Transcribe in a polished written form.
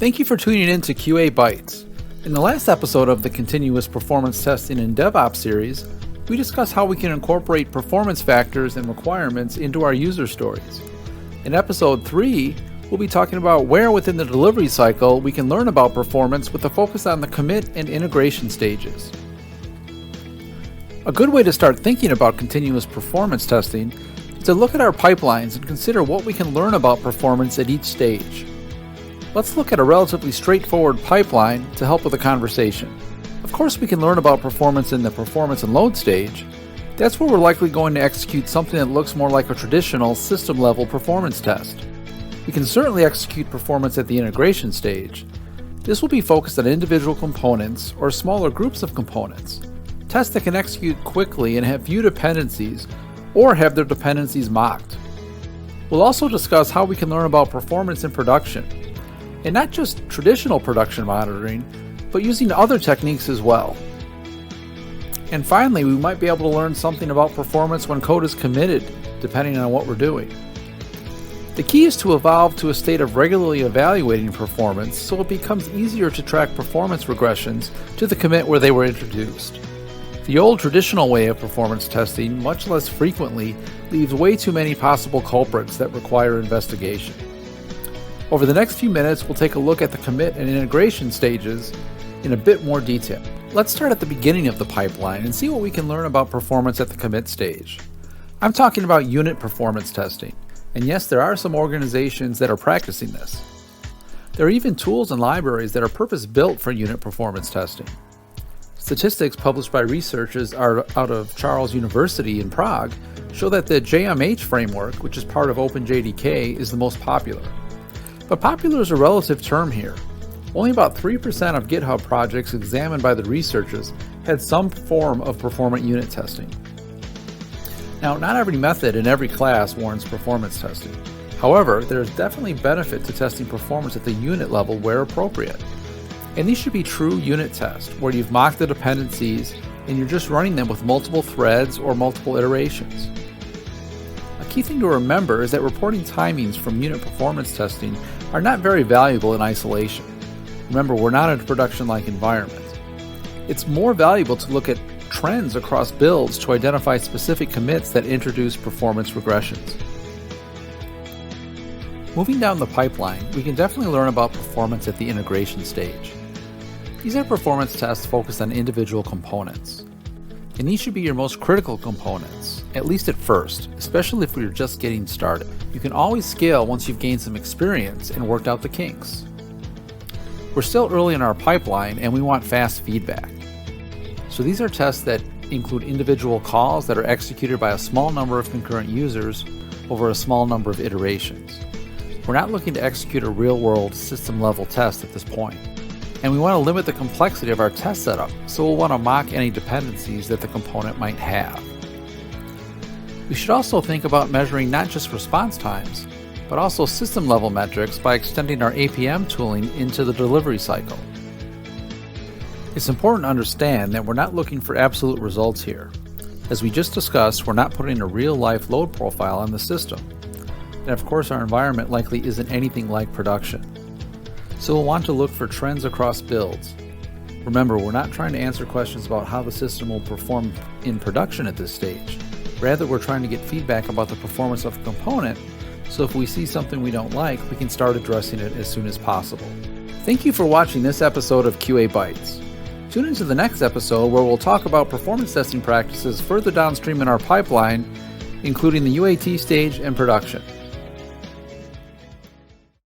Thank you for tuning in to QA Bytes. In the last episode of the Continuous Performance Testing in DevOps series, we discussed how we can incorporate performance factors and requirements into our user stories. In episode 3, we'll be talking about where within the delivery cycle we can learn about performance with a focus on the commit and integration stages. A good way to start thinking about continuous performance testing is to look at our pipelines and consider what we can learn about performance at each stage. Let's look at a relatively straightforward pipeline to help with the conversation. Of course, we can learn about performance in the performance and load stage. That's where we're likely going to execute something that looks more like a traditional system-level performance test. We can certainly execute performance at the integration stage. This will be focused on individual components or smaller groups of components. Tests that can execute quickly and have few dependencies or have their dependencies mocked. We'll also discuss how we can learn about performance in production, and not just traditional production monitoring, but using other techniques as well. And finally, we might be able to learn something about performance when code is committed, depending on what we're doing. The key is to evolve to a state of regularly evaluating performance so it becomes easier to track performance regressions to the commit where they were introduced. The old traditional way of performance testing, much less frequently, leaves way too many possible culprits that require investigation. Over the next few minutes, we'll take a look at the commit and integration stages in a bit more detail. Let's start at the beginning of the pipeline and see what we can learn about performance at the commit stage. I'm talking about unit performance testing, and yes, there are some organizations that are practicing this. There are even tools and libraries that are purpose-built for unit performance testing. Statistics published by researchers out of Charles University in Prague show that the JMH framework, which is part of OpenJDK, is the most popular. But popular is a relative term here. Only about 3% of GitHub projects examined by the researchers had some form of performant unit testing. Now, not every method in every class warrants performance testing. However, there is definitely benefit to testing performance at the unit level where appropriate. And these should be true unit tests, where you've mocked the dependencies and you're just running them with multiple threads or multiple iterations. A key thing to remember is that reporting timings from unit performance testing are not very valuable in isolation. Remember, we're not in a production-like environment. It's more valuable to look at trends across builds to identify specific commits that introduce performance regressions. Moving down the pipeline, we can definitely learn about performance at the integration stage. These are performance tests focused on individual components. And these should be your most critical components, at least at first, especially if you're just getting started. You can always scale once you've gained some experience and worked out the kinks. We're still early in our pipeline and we want fast feedback. So these are tests that include individual calls that are executed by a small number of concurrent users over a small number of iterations. We're not looking to execute a real-world system-level test at this point. And we want to limit the complexity of our test setup, so we'll want to mock any dependencies that the component might have. We should also think about measuring not just response times, but also system-level metrics by extending our APM tooling into the delivery cycle. It's important to understand that we're not looking for absolute results here. As we just discussed, we're not putting a real-life load profile on the system. And of course, our environment likely isn't anything like production. So we'll want to look for trends across builds. Remember, we're not trying to answer questions about how the system will perform in production at this stage. Rather, we're trying to get feedback about the performance of a component, so if we see something we don't like, we can start addressing it as soon as possible. Thank you for watching this episode of QA Bytes. Tune into the next episode where we'll talk about performance testing practices further downstream in our pipeline, including the UAT stage and production.